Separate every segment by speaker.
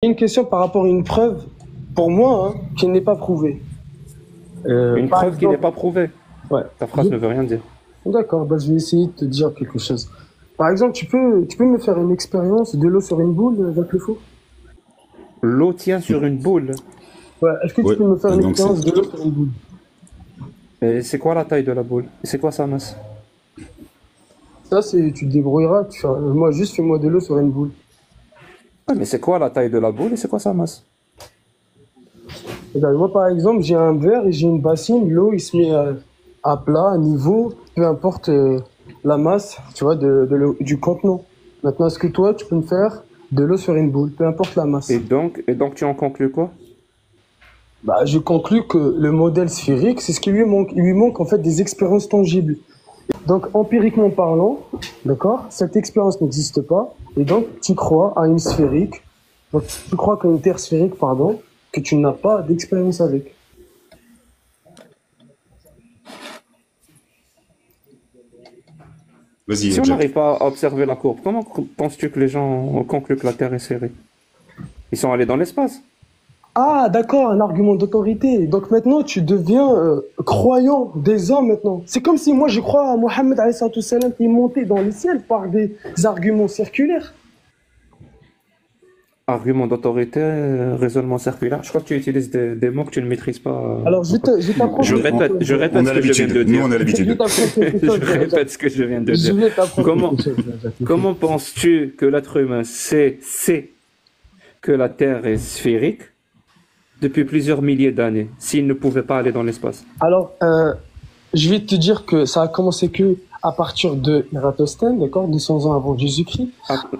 Speaker 1: Une question par rapport à une preuve, pour moi, hein, qui n'est pas prouvée.
Speaker 2: Une
Speaker 1: Par
Speaker 2: preuve qui n'est
Speaker 1: exemple,
Speaker 2: pas prouvée.
Speaker 1: ouais.
Speaker 2: Ta phrase ne veut rien dire.
Speaker 1: D'accord, bah, je vais essayer de te dire quelque chose. Par exemple, tu peux me faire une expérience de l'eau sur une boule avec le faux?
Speaker 2: L'eau tient sur une boule.
Speaker 1: Ouais, est-ce que tu
Speaker 3: Ouais,
Speaker 1: peux me faire une
Speaker 3: donc c'est.
Speaker 1: expérience de l'eau sur une boule?
Speaker 2: Et c'est quoi la taille de la boule? C'est quoi sa masse?
Speaker 1: Ça, tu te débrouilleras. Moi, juste fais-moi de l'eau sur une boule.
Speaker 2: Ouais, mais c'est quoi la taille de la boule et c'est quoi sa masse?
Speaker 1: Et ben, moi, par exemple, j'ai un verre et j'ai une bassine. L'eau, il se met à plat, à niveau, peu importe la masse, tu vois, du contenant. Maintenant, est-ce que toi, tu peux me faire de l'eau sur une boule, peu importe la masse?
Speaker 2: Et donc tu en conclus quoi?
Speaker 1: Bah, je conclus que le modèle sphérique, c'est ce qui lui manque. Il lui manque en fait des expériences tangibles. Donc, empiriquement parlant, d'accord, cette expérience n'existe pas. Et donc, tu crois à une sphérique. Donc, tu crois qu'à une terre sphérique, pardon, que tu n'as pas d'expérience avec.
Speaker 2: Si
Speaker 3: Vas-y,
Speaker 2: on
Speaker 3: Jack.
Speaker 2: n'arrive pas à observer la courbe, comment penses-tu que les gens concluent que la Terre est sphérique? Ils sont allés dans l'espace.
Speaker 1: Ah, d'accord, un argument d'autorité. Donc maintenant, tu deviens croyant des hommes maintenant. C'est comme si moi, je crois à Mohammed alayhi salatu wassalam, qui est monté dans les ciels par des arguments circulaires.
Speaker 2: Argument d'autorité, raisonnement circulaire. Je crois que tu utilises des mots que tu ne maîtrises pas.
Speaker 1: Alors, je vais t'apprendre
Speaker 2: Je
Speaker 1: quelque
Speaker 2: répète,
Speaker 1: chose.
Speaker 2: je répète
Speaker 3: On
Speaker 2: ce
Speaker 3: a
Speaker 2: que je viens
Speaker 3: l'habitude.
Speaker 2: de
Speaker 3: Nous,
Speaker 2: dire.
Speaker 3: on a
Speaker 1: Je vais
Speaker 3: l'habitude.
Speaker 1: t'apprendre quelque chose.
Speaker 2: Je répète ce que je viens de
Speaker 1: Je
Speaker 2: dire.
Speaker 1: vais t'apprendre
Speaker 2: Comment,
Speaker 1: quelque chose. Jacques.
Speaker 2: comment penses-tu que l'être humain sait que la Terre est sphérique depuis plusieurs milliers d'années, s'il ne pouvait pas aller dans l'espace?
Speaker 1: Alors, je vais te dire que ça a commencé que à partir de Ératosthène, d'accord, 200 ans avant Jésus-Christ.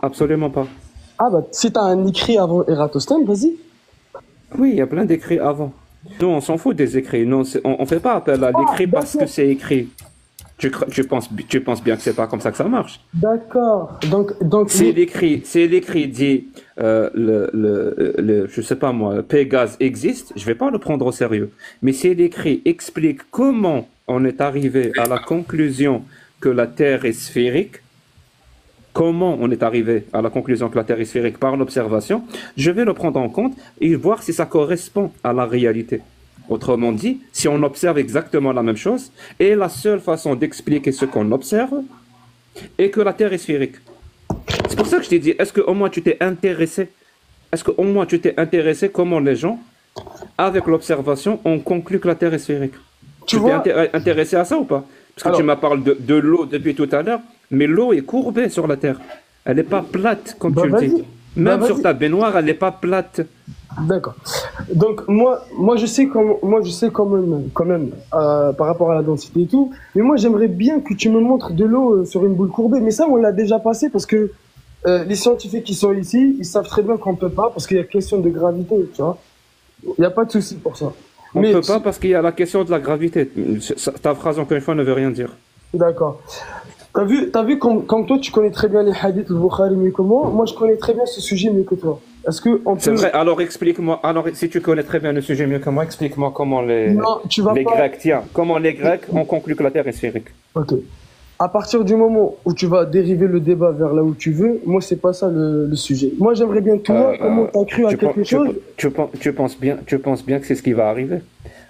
Speaker 2: Absolument pas.
Speaker 1: Ah bah, si t'as un écrit avant Ératosthène, vas-y.
Speaker 2: Oui, il y a plein d'écrits avant. Nous, on s'en fout des écrits. Non, on fait pas appel à l'écrit parce que
Speaker 1: D'accord.
Speaker 2: c'est écrit. Tu penses bien que c'est pas comme ça que ça marche.
Speaker 1: D'accord. Donc,
Speaker 2: Si l'écrit dit, je sais pas moi, Pégase existe, je vais pas le prendre au sérieux. Mais si l'écrit explique comment on est arrivé à la conclusion que la Terre est sphérique, comment on est arrivé à la conclusion que la Terre est sphérique par l'observation, je vais le prendre en compte et voir si ça correspond à la réalité. Autrement dit, si on observe exactement la même chose, et la seule façon d'expliquer ce qu'on observe est que la Terre est sphérique. C'est pour ça que je t'ai dit, est-ce qu'au moins tu t'es intéressé? Est-ce qu'au moins tu t'es intéressé comment les gens, avec l'observation, ont conclu que la Terre est sphérique?
Speaker 1: tu
Speaker 2: Tu t'es
Speaker 1: vois,
Speaker 2: intéressé à ça ou pas? Parce que tu
Speaker 1: alors,
Speaker 2: m'as parlé de l'eau depuis tout à l'heure, mais l'eau est courbée sur la Terre. Elle n'est pas plate, comme
Speaker 1: bah
Speaker 2: tu le dis.
Speaker 1: vas-y. Bah
Speaker 2: Même sur
Speaker 1: vas-y.
Speaker 2: ta baignoire, elle n'est pas plate.
Speaker 1: D'accord. Donc moi je sais quand même par rapport à la densité et tout. Mais moi j'aimerais bien que tu me montres de l'eau sur une boule courbée. Mais ça on l'a déjà passé parce que les scientifiques qui sont ici, ils savent très bien qu'on peut pas parce qu'il y a question de gravité, tu vois. Il n'y a pas de souci pour ça.
Speaker 2: On ne
Speaker 1: Mais
Speaker 2: peut pas parce qu'il y a la question de la gravité. Ta phrase, encore une fois, ne veut rien dire.
Speaker 1: d'accord. T'as vu comme toi tu connais très bien les hadiths, le Bukhari mieux que moi je connais très bien ce sujet mieux que toi. Est-ce que on
Speaker 2: C'est
Speaker 1: peut...
Speaker 2: vrai, alors explique-moi, alors si tu connais très bien le sujet mieux que moi, explique-moi comment
Speaker 1: Non, tu vas
Speaker 2: les
Speaker 1: pas...
Speaker 2: Grecs, tiens, comment les Grecs ont conclu que la Terre est sphérique.
Speaker 1: Ok. À partir du moment où tu vas dériver le débat vers là où tu veux, moi, c'est pas ça le sujet. Moi, j'aimerais bien, toi, comment t'as cru à
Speaker 2: tu, pen-
Speaker 1: quelque
Speaker 2: tu,
Speaker 1: chose?
Speaker 2: tu penses bien que c'est ce qui va arriver.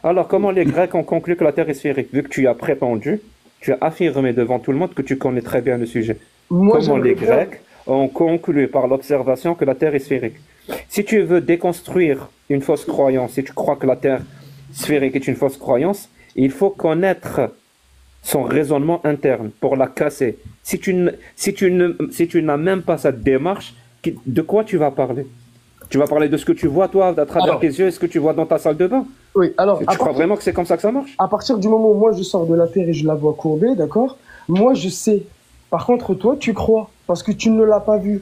Speaker 2: Alors, comment les Grecs ont conclu que la Terre est sphérique? Vu que tu as prétendu, tu as affirmé devant tout le monde que tu connais très bien le sujet.
Speaker 1: Moi,
Speaker 2: Comment
Speaker 1: j'aimerais
Speaker 2: les
Speaker 1: bien.
Speaker 2: Grecs ont conclu par l'observation que la Terre est sphérique. Si tu veux déconstruire une fausse croyance, si tu crois que la Terre sphérique est une fausse croyance, il faut connaître son raisonnement interne pour la casser. Si tu n'as même pas cette démarche, de quoi tu vas parler? Tu vas parler de ce que tu vois, toi, à travers
Speaker 1: Alors,
Speaker 2: tes yeux, et ce que tu vois dans ta salle de bain.
Speaker 1: oui, alors,
Speaker 2: Tu crois vraiment que c'est comme ça que ça marche?
Speaker 1: à partir du moment où moi, je sors de la Terre et je la vois courbée, d'accord? Moi, je sais. Par contre, toi, tu crois, parce que tu ne l'as pas vue.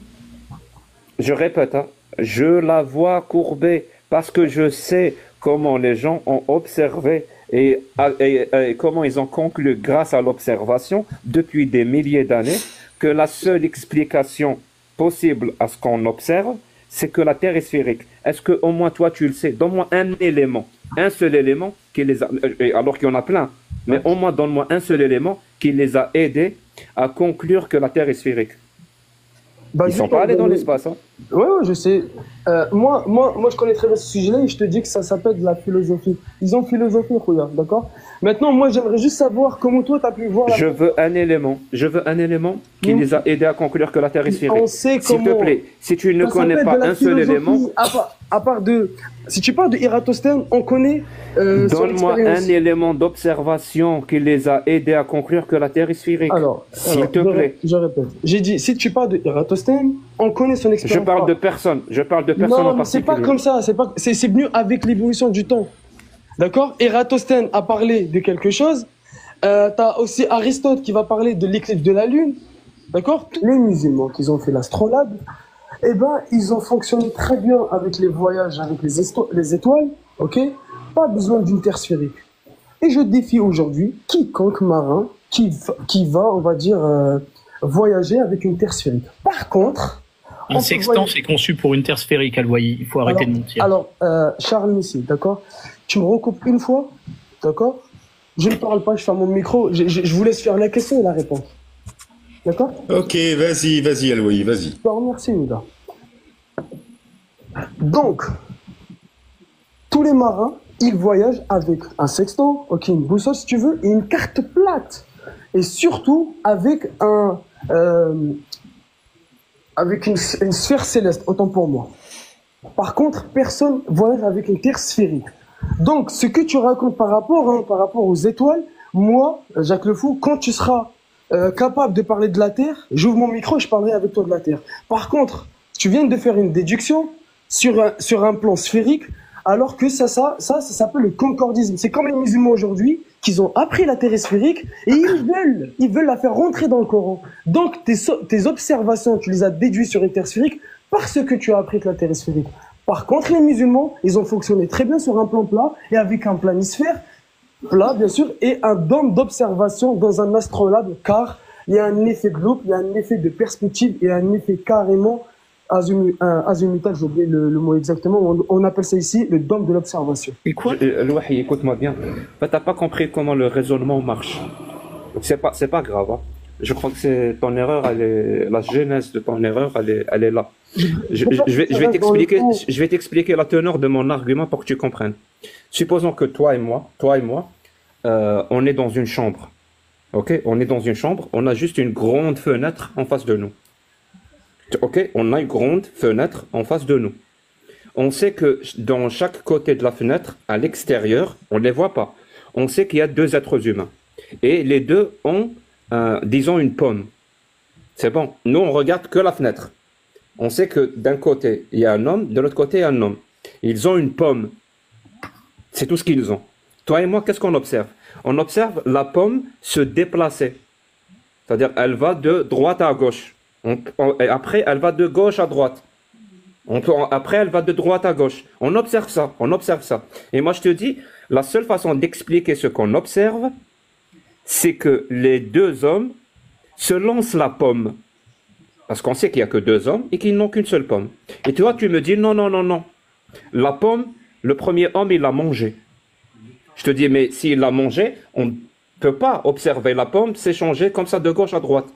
Speaker 2: Je répète, hein, je la vois courbée parce que je sais comment les gens ont observé et comment ils ont conclu grâce à l'observation depuis des milliers d'années que la seule explication possible à ce qu'on observe, c'est que la Terre est sphérique. Est-ce que au moins toi tu le sais? Donne-moi un élément, un seul élément qui les a, alors qu'il y en a plein, mais au moins donne-moi un seul élément qui les a aidés à conclure que la Terre est sphérique.
Speaker 1: Bah,
Speaker 2: Ils sont pas allés dans l'espace. Hein.
Speaker 1: Ouais, je sais. Moi, je connais très bien ce sujet-là et je te dis que ça s'appelle de la philosophie. Ils ont philosophie, regarde, d'accord? Maintenant, moi, j'aimerais juste savoir comment toi, tu as pu voir
Speaker 2: Je veux un élément. Je veux un élément qui les a aidés à conclure que la Terre est sphérique.
Speaker 1: On sait
Speaker 2: S'il te
Speaker 1: comment.
Speaker 2: plaît, si tu ne
Speaker 1: Ça
Speaker 2: connais
Speaker 1: s'appelle
Speaker 2: pas
Speaker 1: de la
Speaker 2: un seul
Speaker 1: philosophie.
Speaker 2: élément,
Speaker 1: À part de. Si tu parles de Ératosthène, on connaît son
Speaker 2: donne-moi
Speaker 1: expérience.
Speaker 2: un élément d'observation qui les a aidés à conclure que la Terre est sphérique. S'il te plaît.
Speaker 1: Je répète. J'ai dit, si tu parles de Ératosthène, on connaît son expérience.
Speaker 2: Je parle de personne. Je parle de personne en
Speaker 1: Non, c'est
Speaker 2: particulier.
Speaker 1: pas comme ça. C'est venu avec l'évolution du temps. D'accord? Ératosthène a parlé de quelque chose. T'as aussi Aristote qui va parler de l'éclipse de la Lune. D'accord? Les musulmans qui ont fait l'astrolabe, eh ben, ils ont fonctionné très bien avec les voyages, avec les étoiles. Ok? Pas besoin d'une terre sphérique. Et je défie aujourd'hui quiconque marin qui va, on va dire, voyager avec une terre sphérique. Par contre,
Speaker 3: un sextant, c'est conçu pour une terre sphérique, Aloyi. Il faut arrêter de mentir.
Speaker 1: Alors, Charles Messi, d'accord? Tu me recoupes une fois, d'accord? Je ne parle pas, je ferme mon micro. Je vous laisse faire la question et la réponse. D'accord?
Speaker 4: Ok, vas-y, Aloyi, vas-y.
Speaker 1: Je te remercie, Ouda. Donc, tous les marins, ils voyagent avec un sextant, ok, une boussole si tu veux, et une carte plate. Et surtout avec avec une sphère céleste, autant pour moi. Par contre, personne voyage avec une terre sphérique. Donc, ce que tu racontes par rapport aux étoiles, moi, Jacques Le Fou, quand tu seras capable de parler de la Terre, j'ouvre mon micro et je parlerai avec toi de la Terre. Par contre, tu viens de faire une déduction sur un plan sphérique, alors que ça s'appelle le concordisme. C'est comme les musulmans aujourd'hui, qui ont appris la Terre est sphérique et ils veulent la faire rentrer dans le Coran. Donc, tes observations, tu les as déduites sur une Terre sphérique parce que tu as appris que la Terre est sphérique. Par contre, les musulmans, ils ont fonctionné très bien sur un plan plat et avec un planisphère plat, bien sûr, et un dôme d'observation dans un astrolabe, car il y a un effet de loupe, il y a un effet de perspective et un effet carrément azimutal, j'ai oublié le mot exactement, on appelle ça ici le dôme de l'observation.
Speaker 3: Et quoi?
Speaker 2: Louahi, écoute-moi bien. En fait, t'as pas compris comment le raisonnement marche. C'est pas grave. Hein. Je crois que c'est ton erreur, la genèse de ton erreur, elle est là. Je vais t'expliquer la teneur de mon argument pour que tu comprennes. Supposons que toi et moi, on est dans une chambre. Ok, on est dans une chambre, on a juste une grande fenêtre en face de nous. Ok, on a une grande fenêtre en face de nous. On sait que dans chaque côté de la fenêtre, à l'extérieur, on ne les voit pas. On sait qu'il y a deux êtres humains. Et les deux ont, disons, une pomme. C'est bon. Nous, on regarde que la fenêtre. On sait que d'un côté, il y a un homme, de l'autre côté, il y a un homme. Ils ont une pomme. C'est tout ce qu'ils ont. Toi et moi, qu'est-ce qu'on observe? On observe la pomme se déplacer. C'est-à-dire, elle va de droite à gauche. Et après, elle va de gauche à droite. Après, elle va de droite à gauche. On observe ça. Et moi, je te dis, la seule façon d'expliquer ce qu'on observe, c'est que les deux hommes se lancent la pomme. Parce qu'on sait qu'il n'y a que deux hommes et qu'ils n'ont qu'une seule pomme. Et toi, tu me dis, non. La pomme, le premier homme, il l'a mangée. Je te dis, mais s'il l'a mangée, on ne peut pas observer la pomme s'échanger comme ça de gauche à droite.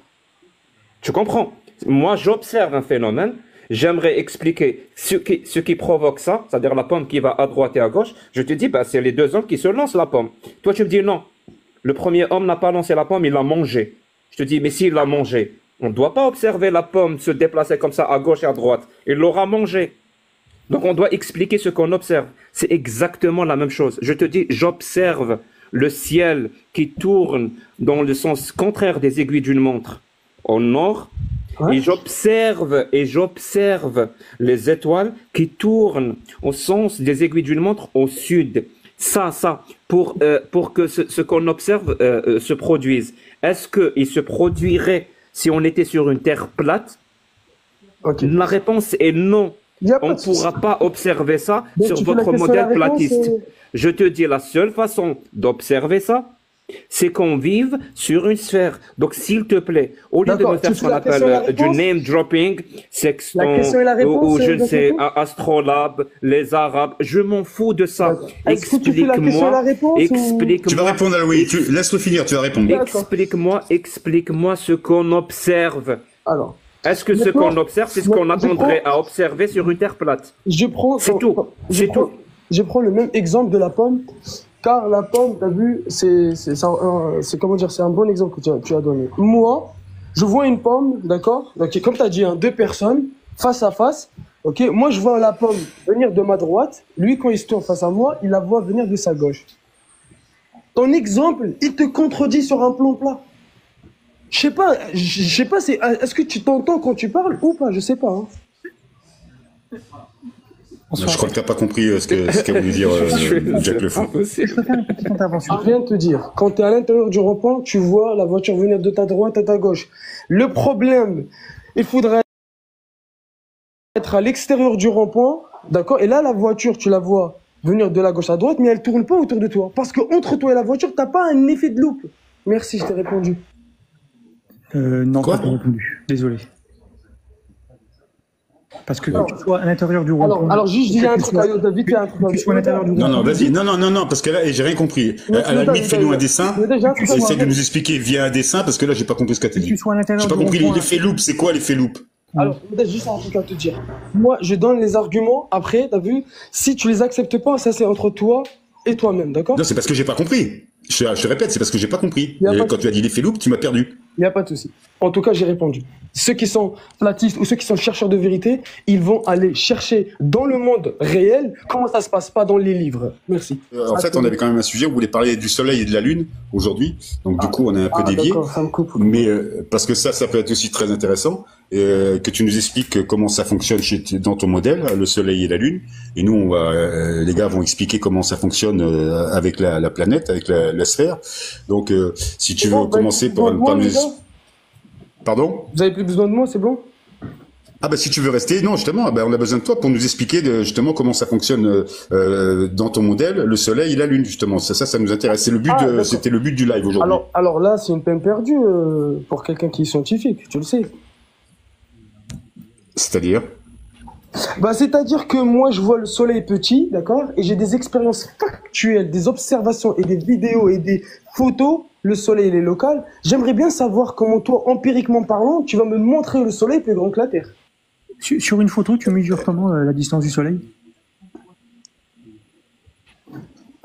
Speaker 2: Tu comprends? Moi, j'observe un phénomène. J'aimerais expliquer ce qui provoque ça, c'est-à-dire la pomme qui va à droite et à gauche. Je te dis, bah, c'est les deux hommes qui se lancent la pomme. Toi, tu me dis non. Le premier homme n'a pas lancé la pomme, il l'a mangée. Je te dis, mais s'il l'a mangée, on ne doit pas observer la pomme se déplacer comme ça à gauche et à droite. Il l'aura mangée. Donc, on doit expliquer ce qu'on observe. C'est exactement la même chose. Je te dis, j'observe le ciel qui tourne dans le sens contraire des aiguilles d'une montre au nord. Ouais. Et j'observe les étoiles qui tournent au sens des aiguilles d'une montre au sud. Ça, pour que ce qu'on observe se produise. Est-ce qu'il se produirait si on était sur une terre plate? Okay. La réponse est non. On ne pourra pas observer ça sur votre modèle platiste. Je te dis, la seule façon d'observer ça, c'est qu'on vive sur une sphère. Donc, s'il te plaît, au lieu de me faire ce qu'on appelle du name dropping, sexton, ou je ne sais, astrolabe, les arabes, je m'en fous de ça. Explique-moi.
Speaker 4: Tu vas répondre à Louis. Laisse-le finir, tu vas répondre.
Speaker 2: Explique-moi ce qu'on observe.
Speaker 1: Alors,
Speaker 2: Est-ce que ce qu'on observe, c'est ce qu'on attendrait à observer sur une terre plate? C'est tout.
Speaker 1: Je prends le même exemple de la pomme, car la pomme, t'as vu, c'est comment dire, c'est un bon exemple que tu as donné. Moi, je vois une pomme, d'accord? Donc, comme tu as dit, hein, deux personnes, face à face, ok? Moi, je vois la pomme venir de ma droite. Lui, quand il se tourne face à moi, il la voit venir de sa gauche. Ton exemple, il te contredit sur un plan plat. Je sais pas, est-ce que tu t'entends quand tu parles ou pas? Je sais pas, hein.
Speaker 4: Je crois que t'as pas compris ce qu'a voulu dire Jack le Fou.
Speaker 5: Je peux faire une petite intervention.
Speaker 1: Je viens de te dire, quand tu es à l'intérieur du rond-point, tu vois la voiture venir de ta droite à ta gauche. Le problème, il faudrait être à l'extérieur du rond-point, d'accord? Et là, la voiture, tu la vois venir de la gauche à droite, mais elle tourne pas autour de toi. Parce que entre toi et la voiture, t'as pas un effet de loupe. Merci, je t'ai répondu.
Speaker 5: Non,
Speaker 4: Quoi?
Speaker 5: pas répondu. Désolé. Parce que quand tu sois à l'intérieur du rond-point...
Speaker 1: Alors juste, je dis un truc à David, tu as un truc à
Speaker 5: tu sois à l'intérieur du
Speaker 4: Non,
Speaker 5: rond-point...
Speaker 4: non, vas-y. Non, parce que là, j'ai rien compris. À la limite, fais-nous un dessin. Essaye de nous expliquer via un dessin, parce que là, j'ai pas compris ce que t'as
Speaker 5: Que
Speaker 4: dit.
Speaker 5: tu sois à l'intérieur
Speaker 4: J'ai pas
Speaker 5: du
Speaker 4: compris
Speaker 5: rond-point...
Speaker 4: l'effet loop. C'est quoi l'effet loop?
Speaker 1: Alors, juste un truc à te dire. Moi, je donne les arguments. Après, t'as vu, si tu les acceptes pas, ça c'est entre toi et toi-même, d'accord?
Speaker 4: Non, c'est parce que j'ai pas compris. Je répète, c'est parce que j'ai pas compris.
Speaker 1: Y a
Speaker 4: Et
Speaker 1: pas
Speaker 4: quand
Speaker 1: de-
Speaker 4: tu as dit l'effet loop, tu m'as perdu.
Speaker 1: Il n'y a pas de souci. En tout cas, j'ai répondu. Ceux qui sont platistes ou ceux qui sont chercheurs de vérité, ils vont aller chercher dans le monde réel comment ça se passe, pas dans les livres. Merci.
Speaker 4: En fait, on avait quand même un sujet, on voulait parler du soleil et de la lune aujourd'hui. Donc, du coup, on a un peu dévié.
Speaker 1: D'accord, ça me coupe.
Speaker 4: Mais parce que ça peut être aussi très intéressant, que tu nous expliques comment ça fonctionne dans ton modèle, le soleil et la lune. Et nous, les gars vont expliquer comment ça fonctionne avec la planète, avec la sphère. Donc, si tu veux commencer par nous... Pardon?
Speaker 1: Vous avez plus besoin de moi, c'est bon?
Speaker 4: Ah bah si tu veux rester, non justement, on a besoin de toi pour nous expliquer justement comment ça fonctionne dans ton modèle, le soleil et la lune justement. Ça nous intéresse. C'est le but, c'était le but du live aujourd'hui.
Speaker 1: Alors là, c'est une peine perdue pour quelqu'un qui est scientifique, tu le sais.
Speaker 4: C'est-à-dire?
Speaker 1: Bah, c'est-à-dire que moi, je vois le soleil petit, d'accord? Et j'ai des expériences factuelles, des observations et des vidéos et des photos. Le soleil, il est local. J'aimerais bien savoir comment toi, empiriquement parlant, tu vas me montrer le soleil plus grand que la Terre.
Speaker 5: Sur une photo, tu mesures comment la distance du soleil?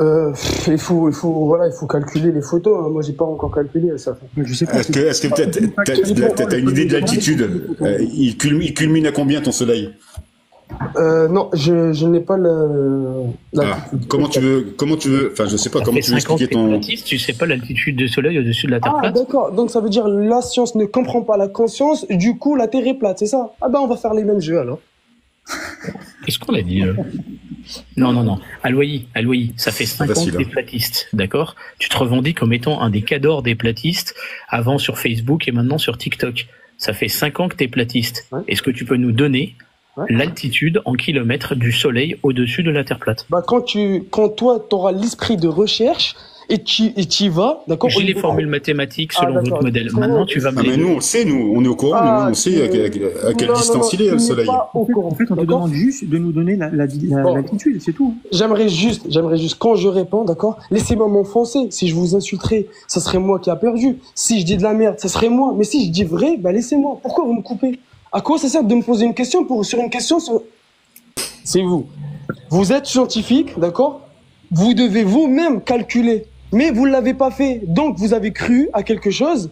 Speaker 1: Il faut calculer les photos, hein. Moi, j'ai pas encore calculé ça.
Speaker 5: Je sais pas.
Speaker 4: Est-ce que t'as une idée de l'altitude? Il culmine à combien ton soleil?
Speaker 1: Non, je n'ai pas
Speaker 4: comment tu veux, enfin, je sais pas, comment tu veux expliquer ton...
Speaker 3: Tu sais pas l'altitude du soleil au-dessus de la Terre
Speaker 1: Ah,
Speaker 3: plate?
Speaker 1: d'accord. Donc, ça veut dire la science ne comprend pas la conscience, du coup, la Terre est plate, c'est ça? Ah ben, on va faire les mêmes jeux, alors.
Speaker 3: Qu'est-ce qu'on a dit Non. Aloyi, ça fait 5 ans
Speaker 4: Facile,
Speaker 3: que t'es
Speaker 4: hein.
Speaker 3: platiste, d'accord? Tu te revendiques comme étant un des cadors des platistes, avant sur Facebook et maintenant sur TikTok. Ça fait 5 ans que t'es platiste.
Speaker 1: Ouais.
Speaker 3: Est-ce que tu peux nous donner
Speaker 1: Ouais.
Speaker 3: l'altitude en kilomètres du soleil au-dessus de la Terre plate?
Speaker 1: Bah, quand toi, t'auras l'esprit de recherche, et tu y vas, d'accord?
Speaker 3: J'ai les formules mathématiques selon
Speaker 1: d'accord.
Speaker 3: votre modèle. Maintenant, tu vas me
Speaker 4: Ah, mais nous, on le sait, on est au courant, nous, on sait à quelle distance il est, le soleil.
Speaker 5: En fait, on te demande juste de nous donner l'altitude, c'est tout.
Speaker 1: J'aimerais juste, quand je réponds, d'accord? Laissez-moi m'enfoncer. Si je vous insulterais, ça serait moi qui a perdu. Si je dis de la merde, ça serait moi. Mais si je dis vrai, bah, laissez-moi. Pourquoi vous me coupez? À quoi ça sert de me poser une question sur une question C'est vous. Vous êtes scientifique, d'accord? Vous devez vous-même calculer. Mais vous ne l'avez pas fait. Donc, vous avez cru à quelque chose.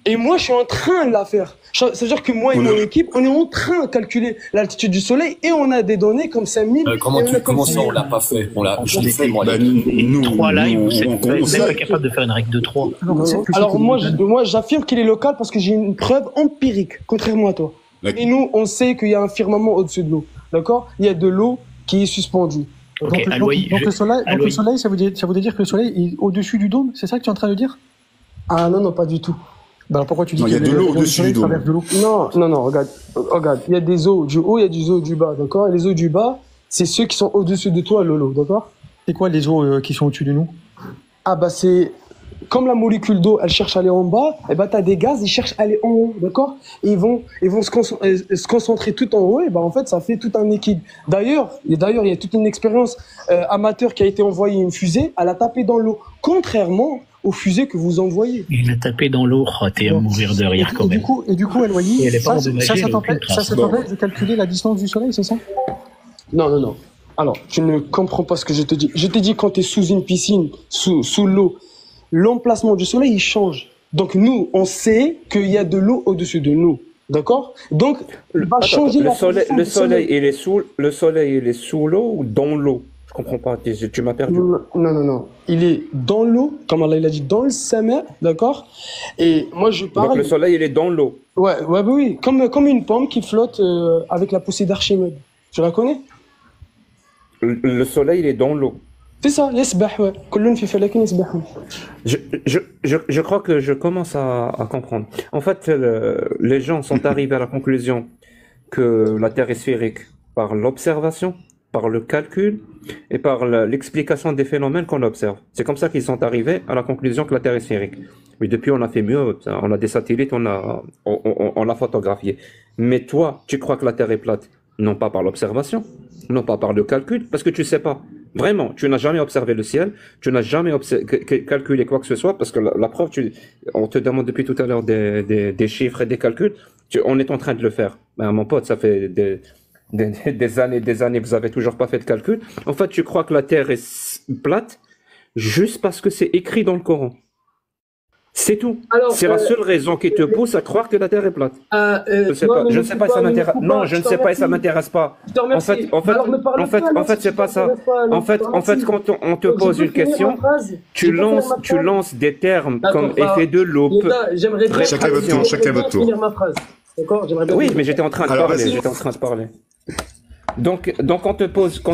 Speaker 1: Et moi, je suis en train de la faire. Ça veut dire que moi et mon équipe, on est en train de calculer l'altitude du soleil et on a des données comme 5000.
Speaker 6: Comment ça, on l'a pas fait? Je l'ai fait, moi.
Speaker 4: Nous,
Speaker 3: 3 lives, vous n'êtes
Speaker 4: sait.
Speaker 3: pas capable de faire une règle de 3.
Speaker 1: Alors moi, j'affirme qu'il est local parce que j'ai une preuve empirique, contrairement à toi.
Speaker 4: D'accord.
Speaker 1: Et nous, on sait qu'il y a un firmament au-dessus de l'eau. D'accord? Il y a de l'eau qui est suspendue.
Speaker 3: Ok,
Speaker 5: Donc le soleil, ça voudrait dire que le soleil est au-dessus du dôme? C'est ça que tu es en train de dire?
Speaker 1: Ah non, pas du tout.
Speaker 5: Bah alors pourquoi tu dis
Speaker 4: Non,
Speaker 5: que
Speaker 4: il y a de l'eau au-dessus du dôme.
Speaker 5: traverse de l'eau?
Speaker 1: Non, regarde. Il y a des eaux du haut, il y a des eaux du bas, d'accord? Et les eaux du bas, c'est ceux qui sont au-dessus de toi, Lolo, d'accord?
Speaker 5: C'est quoi les eaux qui sont au-dessus de nous?
Speaker 1: Ah bah c'est comme la molécule d'eau, elle cherche à aller en bas, et ben t'as des gaz, ils cherchent à aller en haut, d'accord? Et ils vont se concentrer tout en haut, et ben en fait, ça fait tout un équilibre. D'ailleurs, il y a toute une expérience amateur qui a été envoyée une fusée, elle a tapé dans l'eau, contrairement aux fusées que vous envoyez.
Speaker 3: Il a tapé dans l'eau, t'es à mourir de rire quand même.
Speaker 5: Et du coup, Eloigny,
Speaker 3: Et elle est pas
Speaker 5: ça
Speaker 3: endommagée, elle a aucune trace.
Speaker 5: t'empêche de calculer la distance du Soleil, c'est ça?
Speaker 1: Non. Alors, tu ne comprends pas ce que je te dis. Je t'ai dit, quand tu es sous une piscine, sous l'eau, l'emplacement du soleil, il change. Donc, nous, on sait qu'il y a de l'eau au-dessus de nous. D'accord? Donc, il va changer la position
Speaker 2: le
Speaker 1: du
Speaker 2: soleil, il est sous l'eau ou dans l'eau? Je comprends pas, tu m'as perdu.
Speaker 1: Non. Il est dans l'eau, comme Allah il a dit, dans le sama, d'accord? Et moi, je parle...
Speaker 2: Donc, le soleil, il est dans l'eau.
Speaker 1: Oui. Comme une pomme qui flotte avec la poussée d'Archimède. Tu la connais?
Speaker 2: Le soleil, il est dans l'eau.
Speaker 1: C'est ça, yasbah, ouais. Kullun fi falakin yasbahun.
Speaker 2: Je crois que je commence à comprendre. En fait, les gens sont arrivés à la conclusion que la Terre est sphérique par l'observation, par le calcul et par l'explication des phénomènes qu'on observe. C'est comme ça qu'ils sont arrivés à la conclusion que la Terre est sphérique. Mais depuis, on a fait mieux. On a des satellites, on a photographié. Mais toi, tu crois que la Terre est plate? Non pas par l'observation, non pas par le calcul, parce que tu sais pas. Vraiment, tu n'as jamais observé le ciel, tu n'as jamais calculé quoi que ce soit, parce que la preuve, on te demande depuis tout à l'heure des chiffres et des calculs, on est en train de le faire. Ben, mon pote, ça fait des années, vous avez toujours pas fait de calcul. En fait, tu crois que la Terre est plate juste parce que c'est écrit dans le Coran. C'est tout. C'est la seule raison qui te pousse à croire que la Terre est plate. Je ne sais pas si ça m'intéresse. Non, je ne sais pas et ça m'intéresse pas. En fait, c'est pas ça. En fait, quand on te pose une question, tu lances des termes comme effet de loupe.
Speaker 4: Chacun votre tour.
Speaker 2: Oui, mais j'étais en train de parler. Donc, quand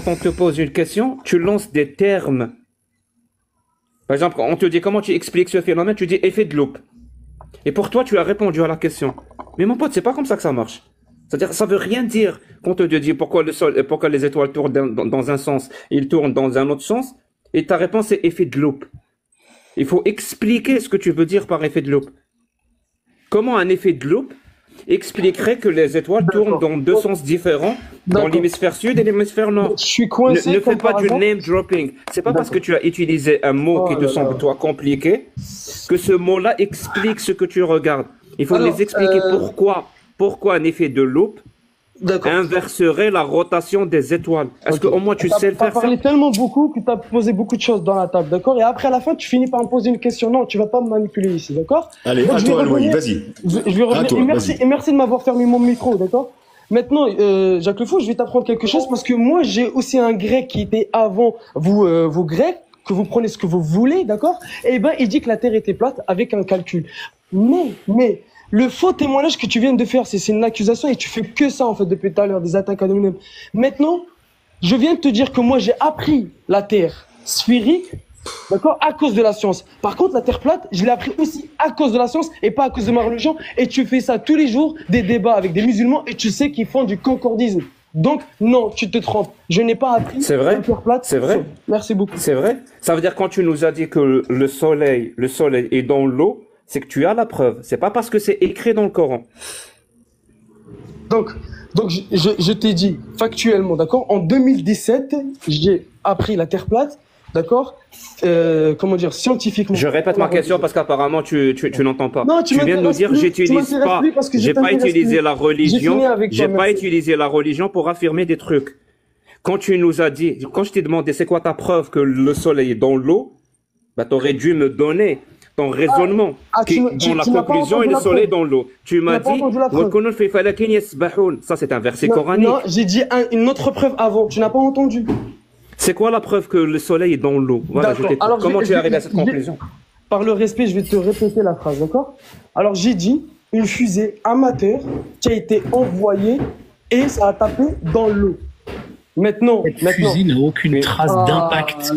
Speaker 2: on te pose une question, tu lances des termes. Par exemple, on te dit comment tu expliques ce phénomène, tu dis effet de loupe. Et pour toi, tu as répondu à la question. Mais mon pote, c'est pas comme ça que ça marche. C'est-à-dire, ça veut rien dire qu'on te dit pourquoi les étoiles tournent dans un sens, ils tournent dans un autre sens, et ta réponse est effet de loupe. Il faut expliquer ce que tu veux dire par effet de loupe. Comment un effet de loupe expliquerait que les étoiles tournent dans deux sens différents, dans l'hémisphère sud et l'hémisphère nord.
Speaker 1: Je suis coincé.
Speaker 2: Ne fais pas du name dropping. C'est pas parce que tu as utilisé un mot qui te semble toi compliqué que ce mot-là explique ce que tu regardes. Il faut les expliquer pourquoi un effet de loupe inverserait la rotation des étoiles. Est-ce qu'au moins tu sais le faire?
Speaker 1: Tu as parlé tellement beaucoup que tu as posé beaucoup de choses dans la table, d'accord? Et après, à la fin, tu finis par me poser une question. Non, tu vas pas me manipuler ici, d'accord?
Speaker 4: Allez, à toi, Aloï, vas-y.
Speaker 1: Je vais revenir. Et merci de m'avoir fermé mon micro, d'accord? Maintenant, Jacques Le Fou, je vais t'apprendre quelque chose parce que moi, j'ai aussi un grec qui était avant vos grecs, que vous prenez ce que vous voulez, d'accord? Et ben, il dit que la Terre était plate avec un calcul. Mais, le faux témoignage que tu viens de faire, c'est une accusation et tu fais que ça, en fait, depuis tout à l'heure, des attaques anonymes. Maintenant, je viens de te dire que moi, j'ai appris la Terre sphérique, d'accord, à cause de la science. Par contre, la Terre plate, je l'ai appris aussi à cause de la science et pas à cause de ma religion. Et tu fais ça tous les jours, des débats avec des musulmans et tu sais qu'ils font du concordisme. Donc, non, tu te trompes. Je n'ai pas appris
Speaker 2: la
Speaker 1: Terre plate.
Speaker 2: C'est vrai.
Speaker 1: Merci beaucoup.
Speaker 2: C'est vrai. Ça veut dire quand tu nous as dit que le soleil est dans l'eau, c'est que tu as la preuve. C'est pas parce que c'est écrit dans le Coran.
Speaker 1: Donc je t'ai dit factuellement, d'accord? En 2017, j'ai appris la Terre plate, d'accord? Scientifiquement.
Speaker 2: Je répète ma question parce qu'apparemment tu n'entends pas.
Speaker 1: Non,
Speaker 2: tu viens de nous dire j'ai pas utilisé la religion. J'ai pas utilisé la religion pour affirmer des trucs. Quand tu nous as dit, quand je t'ai demandé c'est quoi ta preuve que le soleil est dans l'eau, bah t'aurais dû me donner ton raisonnement dans la conclusion et le soleil dans l'eau. Tu m'as dit ça c'est un verset coranique.
Speaker 1: Non, j'ai dit une autre preuve avant. Tu n'as pas entendu.
Speaker 2: C'est quoi la preuve que le soleil est dans l'eau? Voilà, comment tu es arrivé à cette conclusion?
Speaker 1: Par le respect, je vais te répéter la phrase, d'accord? Alors j'ai dit une fusée amateur qui a été envoyée et ça a tapé dans l'eau. Maintenant,
Speaker 3: cette fusée n'a aucune trace d'impact.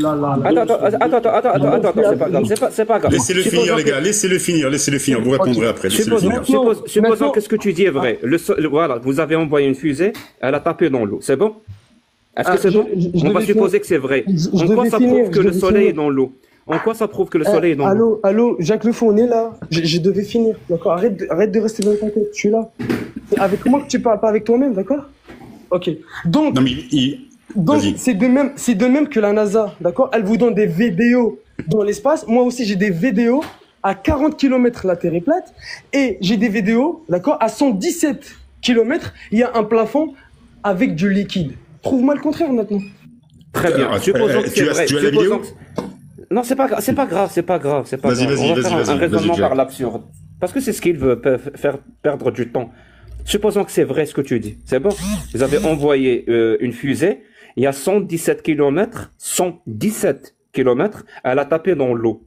Speaker 2: Attends, c'est pas grave.
Speaker 4: Laissez-le finir, les gars, laissez-le finir, vous répondrez après.
Speaker 2: Supposons que ce que tu dis est vrai. Voilà, vous avez envoyé une fusée, elle a tapé dans l'eau, c'est bon? Est-ce que c'est bon? On va supposer que c'est vrai. En quoi ça prouve que le soleil est dans l'eau? En quoi ça prouve que le soleil est dans l'eau?
Speaker 1: Allô, Jacques Le Fou, on est là. Je devais finir, d'accord? Arrête de rester dans ta tête, je suis là. C'est avec moi que tu parles, pas avec toi-même, d'accord? Ok. Donc,
Speaker 4: Non, mais vas-y.
Speaker 1: c'est de même que la NASA, d'accord? Elle vous donne des vidéos dans l'espace. Moi aussi, j'ai des vidéos à 40 km, la Terre est plate. Et j'ai des vidéos, d'accord, à 117 km, il y a un plafond avec du liquide. Prouve-moi le contraire maintenant.
Speaker 2: Très bien. Supposons que c'est vrai.
Speaker 4: Tu as la vidéo?
Speaker 2: Non, c'est pas grave.
Speaker 4: Vas-y,
Speaker 2: On va faire un raisonnement
Speaker 4: vas-y,
Speaker 2: par l'absurde. Parce que c'est ce qu'il veut faire perdre du temps. Supposons que c'est vrai ce que tu dis. C'est bon. Vous avez envoyé une fusée. Il y a 117 km. 117 km. Elle a tapé dans l'eau.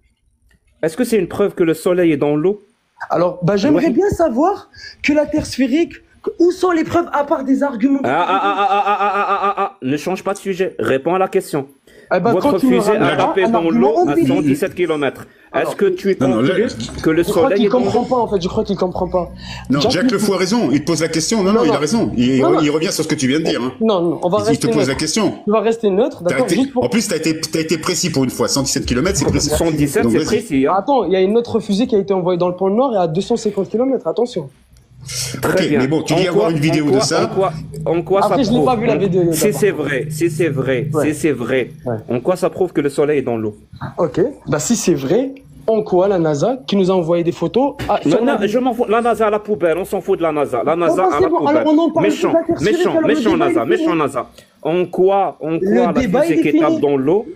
Speaker 2: Est-ce que c'est une preuve que le soleil est dans l'eau?
Speaker 1: Alors, j'aimerais bien savoir que la Terre sphérique, où sont les preuves à part des arguments?
Speaker 2: Ne change pas de sujet. Réponds à la question.
Speaker 1: Votre
Speaker 2: fusée a tapé dans l'eau à 117 km. Est-ce que tu es convaincu que le soleil est dans l'eau?
Speaker 1: Je crois qu'il comprend pas, en fait. Je crois qu'il comprend pas.
Speaker 4: Non, Jacques Le Fou a raison. Il te pose la question. Non, il a raison. Il revient sur ce que tu viens de dire. Hein.
Speaker 1: Non, on va rester.
Speaker 4: Il te pose la question.
Speaker 1: Tu vas rester neutre, d'accord?
Speaker 4: En plus, t'as été précis pour une fois. 117 km, c'est précis.
Speaker 2: 117, c'est précis. Hein.
Speaker 1: Attends, il y a une autre fusée qui a été envoyée dans le pôle Nord et à 250 km. Attention.
Speaker 4: Ok, mais bon, tu dis avoir une vidéo de ça.
Speaker 2: En quoi
Speaker 1: Après,
Speaker 2: ça
Speaker 1: je n'ai
Speaker 2: prouve?
Speaker 1: pas vu la vidéo.
Speaker 2: Si c'est vrai, en quoi ça prouve que le soleil est dans l'eau?
Speaker 1: Ok, si c'est vrai, en quoi la NASA, qui nous a envoyé des photos...
Speaker 2: je m'en fous. La NASA à la poubelle, on s'en fout de la NASA. La NASA à la poubelle.
Speaker 1: Alors, on en parle
Speaker 2: Méchant NASA. En quoi la fusée qui tape dans l'eau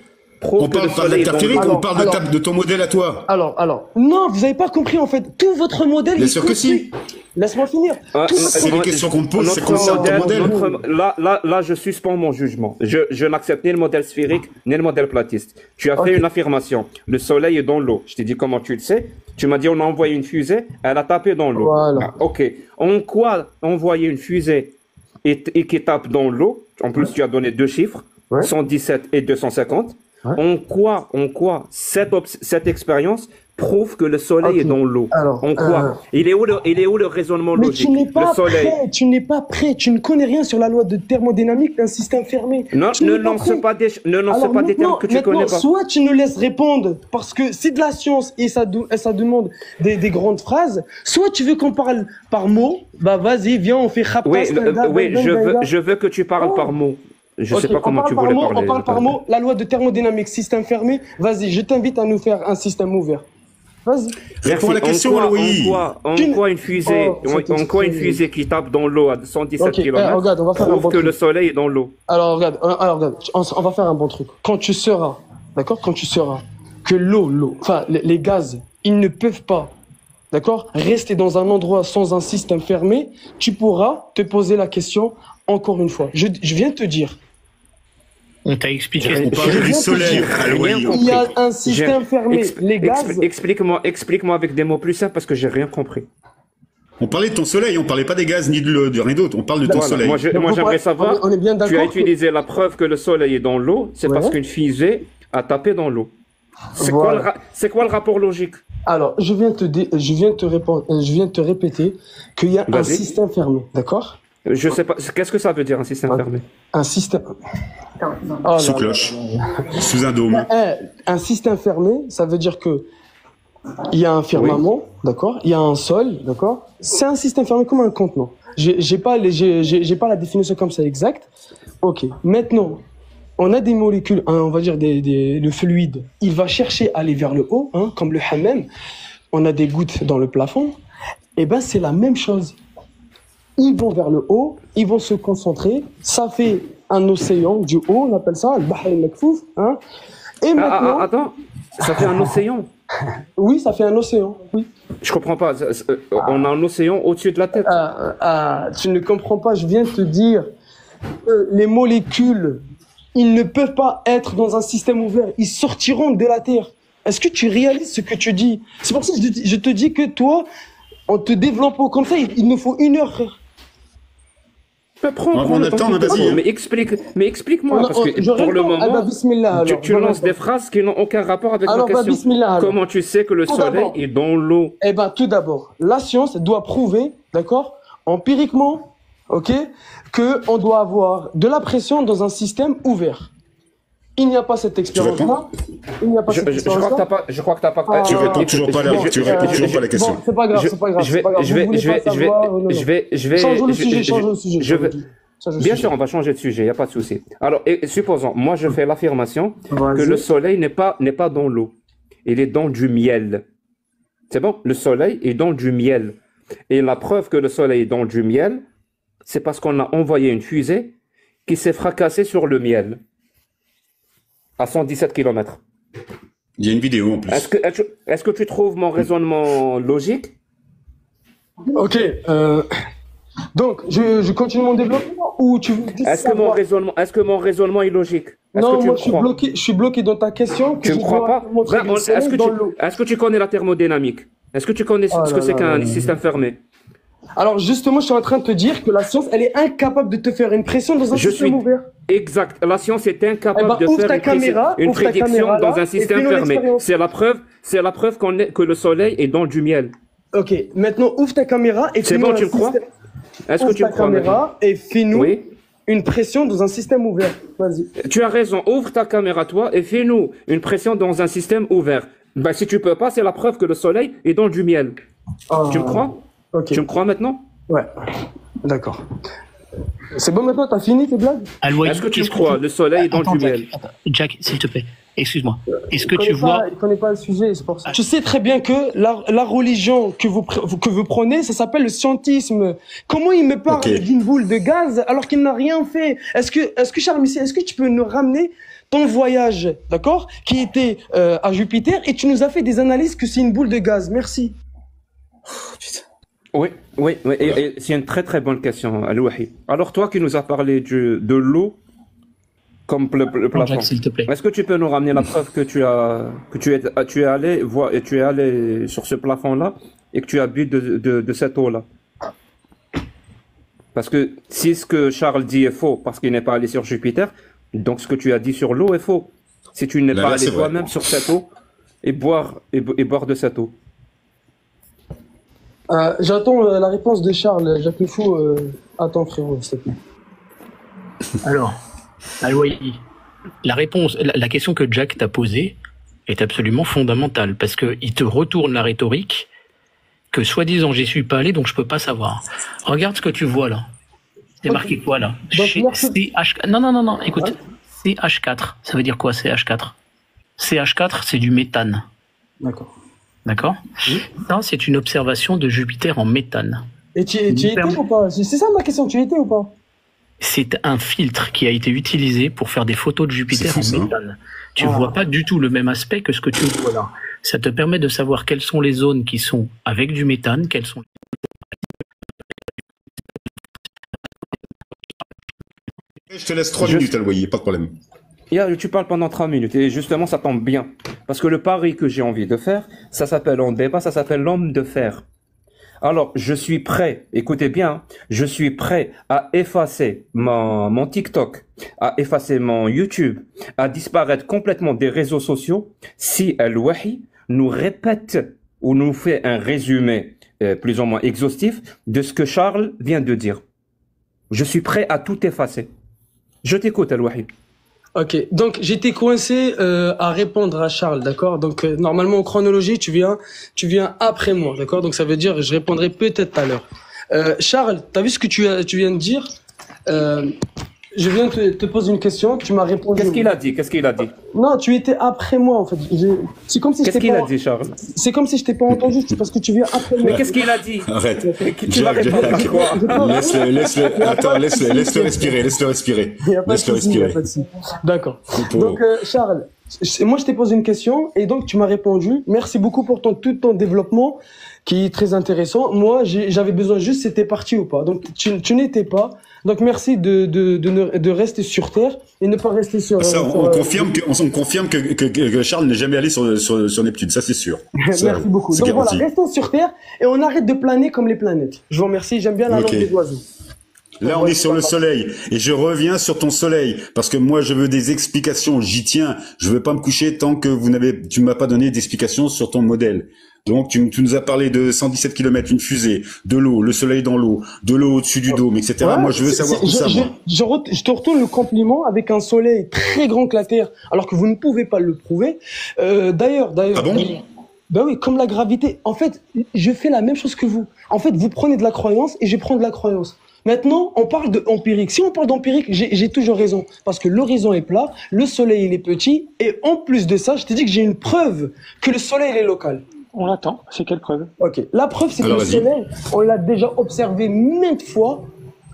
Speaker 2: prouve
Speaker 4: on
Speaker 2: que le
Speaker 4: parle pas de
Speaker 2: soleil
Speaker 4: la
Speaker 2: est
Speaker 4: Terre
Speaker 2: dans l'eau?
Speaker 4: sphérique, on parle de ton modèle à toi.
Speaker 1: Alors, non, vous n'avez pas compris en fait. Tout votre modèle.
Speaker 4: Bien sûr que si.
Speaker 1: Laisse-moi finir.
Speaker 4: C'est les questions qu'on te pose, c'est comme ça ton modèle.
Speaker 2: Là, je suspends mon jugement. Je n'accepte ni le modèle sphérique, ni le modèle platiste. Tu as fait une affirmation. Le soleil est dans l'eau. Je t'ai dit comment tu le sais. Tu m'as dit on a envoyé une fusée, elle a tapé dans l'eau.
Speaker 1: Voilà.
Speaker 2: Ok. En quoi envoyer une fusée et qui tape dans l'eau? En plus, tu as donné deux chiffres, 117 et 250. En quoi cette expérience prouve que le soleil est dans l'eau? En quoi? Il est où le raisonnement logique?
Speaker 1: Tu n'es pas prêt, tu ne connais rien sur la loi de thermodynamique d'un système fermé.
Speaker 2: Ne lance pas des termes que tu connais pas.
Speaker 1: Soit tu nous laisses répondre parce que c'est de la science et ça demande des grandes phrases, soit tu veux qu'on parle par mots, vas-y, viens, on fait
Speaker 2: Oui, je veux que tu parles par mots. Je sais pas comment tu voulais parler.
Speaker 1: On parle par mots. La loi de thermodynamique, système fermé. Vas-y, je t'invite à nous faire un système ouvert. Vas-y.
Speaker 4: Réponds à la question, Aloïs.
Speaker 2: En quoi une fusée qui tape dans l'eau à 117 km prouve que le soleil est dans l'eau?
Speaker 1: Alors regarde, on va faire un bon truc. Quand tu sauras que l'eau, enfin les gaz, ils ne peuvent pas, d'accord, rester dans un endroit sans un système fermé, tu pourras te poser la question encore une fois. Je viens de te dire.
Speaker 3: On t'a expliqué.
Speaker 4: On parle du soleil.
Speaker 1: Il y a un système fermé. Les gaz.
Speaker 2: Explique-moi avec des mots plus simples parce que j'ai rien compris.
Speaker 4: On parlait de ton soleil, on parlait pas des gaz ni de rien d'autre. On parle de ton soleil.
Speaker 2: Moi, j'aimerais savoir.
Speaker 1: On est bien d'accord.
Speaker 2: Tu as utilisé la preuve que le soleil est dans l'eau, c'est parce qu'une fusée a tapé dans l'eau. C'est quoi le rapport logique?
Speaker 1: Alors, je viens de te répéter qu'il y a un système fermé, d'accord?
Speaker 2: Je sais pas. Qu'est-ce que ça veut dire un système fermé?
Speaker 1: Un système.
Speaker 4: Sous cloche. Sous un dôme.
Speaker 1: Un système fermé, ça veut dire que il y a un firmament, d'accord? Il y a un sol, d'accord? C'est un système fermé comme un contenant. J'ai pas la définition comme ça exacte. Ok. Maintenant, on a des molécules, on va dire le fluide. Il va chercher à aller vers le haut, comme le hammam. On a des gouttes dans le plafond. Et c'est la même chose. Ils vont vers le haut, ils vont se concentrer. Ça fait un océan du haut, on appelle ça le Bahr al-Makfouf. Et maintenant...
Speaker 2: Attends, ça fait un océan?
Speaker 1: Oui, ça fait un océan, oui.
Speaker 2: Je comprends pas. On a un océan au-dessus de la tête.
Speaker 1: Tu ne comprends pas, je viens de te dire. Les molécules, ils ne peuvent pas être dans un système ouvert. Ils sortiront de la Terre. Est-ce que tu réalises ce que tu dis? C'est pour ça que je te dis que toi, en te développant comme ça, il nous faut 1 heure, frère.
Speaker 4: On attend, vas-y.
Speaker 2: Mais explique-moi, parce que pour le moment, tu lances des phrases qui n'ont aucun rapport avec ma question. Comment tu sais que le soleil est dans l'eau?
Speaker 1: Tout d'abord, la science doit prouver, d'accord, empiriquement, ok, que on doit avoir de la pression dans un système ouvert. Il n'y a pas cette expérience-là. Il n'y a pas cette expérience-là.
Speaker 2: Je crois que t'as pas.
Speaker 4: Tu réponds toujours pas à la question.
Speaker 1: Bon, c'est pas grave, c'est pas grave. Changeons le sujet.
Speaker 2: Bien sûr, on va changer de sujet, il n'y a pas de souci. Alors, supposons, moi je fais l'affirmation que le soleil n'est pas dans l'eau. Il est dans du miel. C'est bon? Le soleil est dans du miel. Et la preuve que le soleil est dans du miel, c'est parce qu'on a envoyé une fusée qui s'est fracassée sur le miel. À 117 km.
Speaker 4: Il y a une vidéo en plus.
Speaker 2: Est-ce que tu trouves mon raisonnement logique?
Speaker 1: Ok. Donc, je continue mon développement ou tu veux juste
Speaker 2: Est-ce que mon raisonnement est logique?
Speaker 1: Non, moi je suis bloqué dans ta question.
Speaker 2: Tu ne crois pas? Est-ce que tu connais la thermodynamique? Est-ce que tu connais ce que c'est qu'un système fermé?
Speaker 1: Alors justement, je suis en train de te dire que la science, elle est incapable de te faire une pression dans un système ouvert.
Speaker 2: Exact. La science est incapable de faire une prédiction dans un système fermé. C'est la preuve que le soleil est dans du miel.
Speaker 1: Ok. Maintenant, ouvre ta caméra et
Speaker 2: c'est bon, tu le crois? Est-ce que tu le crois maintenant?
Speaker 1: Et fais-nous une pression dans un système ouvert. Vas-y.
Speaker 2: Tu as raison. Ouvre ta caméra, toi, et fais-nous une pression dans un système ouvert. Ben, si tu peux pas, c'est la preuve que le soleil est dans du miel. Tu me crois?
Speaker 1: Okay.
Speaker 2: Tu me crois maintenant?
Speaker 1: Ouais. D'accord. C'est bon maintenant, t'as fini tes blagues?
Speaker 2: Est-ce que tu me crois? Le soleil est dans du miel.
Speaker 3: Jack, s'il te plaît, excuse-moi. Est-ce que tu vois...
Speaker 1: Il connaît pas le sujet, c'est pour ça. Tu sais très bien que la religion que vous prenez, ça s'appelle le scientisme. Comment il me parle d'une boule de gaz alors qu'il n'a rien fait? Est-ce que Charles Michel, est-ce que tu peux nous ramener ton voyage, d'accord, qui était à Jupiter, et tu nous as fait des analyses que c'est une boule de gaz? Merci.
Speaker 2: Oh, putain. Oui, et c'est une très très bonne question, Al-Wahi. Alors toi qui nous as parlé de l'eau comme le plafond,
Speaker 3: Jack, s'il te plaît.
Speaker 2: Est-ce que tu peux nous ramener la preuve que tu es allé sur ce plafond-là et que tu as bu de cette eau-là? Parce que si ce que Charles dit est faux parce qu'il n'est pas allé sur Jupiter, donc ce que tu as dit sur l'eau est faux. Si tu n'es pas allé toi-même sur cette eau et boire de cette eau.
Speaker 1: J'attends la réponse de Charles. Jacques Le Fou. Attends, frérot, s'il te plaît.
Speaker 3: Alors, Al-Wahi, la question que Jack t'a posée est absolument fondamentale parce qu'il te retourne la rhétorique que soi-disant j'y suis pas allé donc je peux pas savoir. Regarde ce que tu vois là. C'est marqué quoi là? CH4. Non, écoute. CH4. Ça veut dire quoi CH4? CH4, c'est du méthane. D'accord. Oui. Ça, c'est une observation de Jupiter en méthane.
Speaker 1: Et tu y étais ou pas? C'est ça ma question, tu y étais ou pas?
Speaker 3: C'est un filtre qui a été utilisé pour faire des photos de Jupiter en méthane. Tu vois pas du tout le même aspect que ce que tu vois là. Ça te permet de savoir quelles sont les zones qui sont avec du méthane, quelles sont...
Speaker 4: Je te laisse 3 minutes à le voyer, pas de problème.
Speaker 2: Tu parles pendant 3 minutes et justement ça tombe bien. Parce que le pari que j'ai envie de faire, ça s'appelle en débat, ça s'appelle l'homme de fer. Alors, je suis prêt, écoutez bien, je suis prêt à effacer mon TikTok, à effacer mon YouTube, à disparaître complètement des réseaux sociaux si Al-Wahi nous répète ou nous fait un résumé plus ou moins exhaustif de ce que Charles vient de dire. Je suis prêt à tout effacer. Je t'écoute, Al-Wahi.
Speaker 1: Ok, donc j'étais coincé à répondre à Charles, d'accord. Donc normalement en chronologie, tu viens après moi, d'accord. Donc ça veut dire je répondrai peut-être tout à l'heure. Charles, t'as vu ce que tu viens de dire? Je viens te poser une question, tu m'as répondu.
Speaker 2: Qu'est-ce qu'il a dit?
Speaker 1: Non, tu étais après moi en fait. C'est comme si
Speaker 2: Qu'est-ce qu'il a dit, Charles?
Speaker 1: C'est comme si je t'ai pas entendu parce que tu viens après moi.
Speaker 2: Mais qu'est-ce qu'il a dit?
Speaker 4: Arrête.
Speaker 2: Tu vas répondre à quoi?
Speaker 4: Laisse-le respirer. Laisse-le respirer.
Speaker 1: D'accord. Donc Charles, moi je t'ai posé une question et donc tu m'as répondu. Merci beaucoup pour tout ton développement qui est très intéressant. Moi j'avais besoin juste c'était parti ou pas. Donc tu n'étais pas. Donc merci de rester sur Terre et ne pas rester sur...
Speaker 4: Ça, on confirme que Charles n'est jamais allé sur Neptune, ça c'est sûr.
Speaker 1: Merci beaucoup. Donc voilà, restons sur Terre et on arrête de planer comme les planètes. Je vous remercie, j'aime bien la langue des oiseaux.
Speaker 4: Là, on est sur le soleil. Et je reviens sur ton soleil. Parce que moi, je veux des explications. J'y tiens. Je veux pas me coucher tant que tu m'as pas donné d'explications sur ton modèle. Donc, tu nous as parlé de 117 km, une fusée, de l'eau, le soleil dans l'eau, de l'eau au-dessus du dôme, etc.
Speaker 1: Ouais,
Speaker 4: moi, je veux savoir tout ça, moi.
Speaker 1: Je te retourne le compliment avec un soleil très grand que la Terre, alors que vous ne pouvez pas le prouver. D'ailleurs.
Speaker 4: Ah bon?
Speaker 1: Ben oui, comme la gravité. En fait, je fais la même chose que vous. En fait, vous prenez de la croyance et je prends de la croyance. Maintenant, on parle de empirique. Si on parle d'empirique, j'ai toujours raison. Parce que l'horizon est plat, le soleil il est petit, et en plus de ça, je t'ai dit que j'ai une preuve que le soleil il est local.
Speaker 5: On l'attend. C'est quelle preuve?
Speaker 1: Ok. La preuve, c'est que
Speaker 4: Alors,
Speaker 1: le
Speaker 4: vas-y.
Speaker 1: soleil, on l'a déjà observé maintes fois,